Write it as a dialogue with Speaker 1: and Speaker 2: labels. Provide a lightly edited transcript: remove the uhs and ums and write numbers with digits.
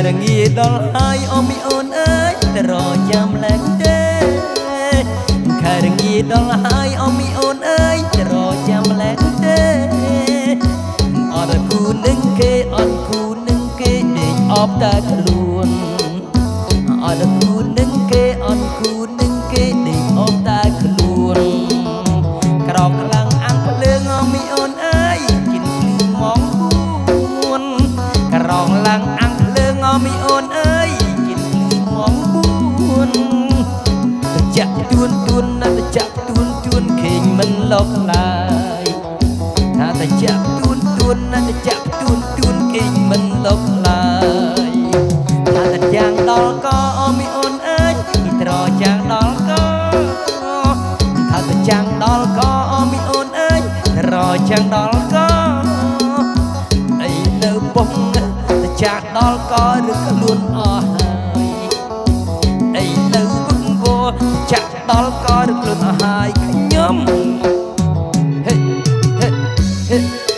Speaker 1: រងាដល់ហើយអូមីអូនអើយតែរចាំលែងទេខែរងាដល់ហើយអូមីអូនអើយតែរចាំលែងទេអត់គូនឹងគេអត់គូនឹងគេដេកអបតែខ្លួនអត់គូនឹងគេអត់គូនឹងគេដេកអបតែខ្លួនក្រោកខ្លាំងអាំងភ្លើងអូមីអូនអើយជិនភ្លឺម៉ងពួនក្រោកឡើងអាំងភ្លើងអូមីអូនអើយជិនភ្លឺម៉ងពួនទៅចាក់ទួនណាទៅចាក់ទួនខេងមិនលប់ឡើយថាទៅចាក់ទួនណាទៅចាក់ទួនខេងមិនលប់ឡើយថាទៅចាំងដល់កអូមីអូនអើយពីត្រចាំងដល់កថាទៅចាំងដល់កអូមីអូនអើយរចាំងដល់កអីនៅបងទៅចាក់ដល់កឬខ្លួនអស់ហើយអីនៅបងវចាក់ដល់កឬខ្លួនអស់ហើយខ្ញុំហេ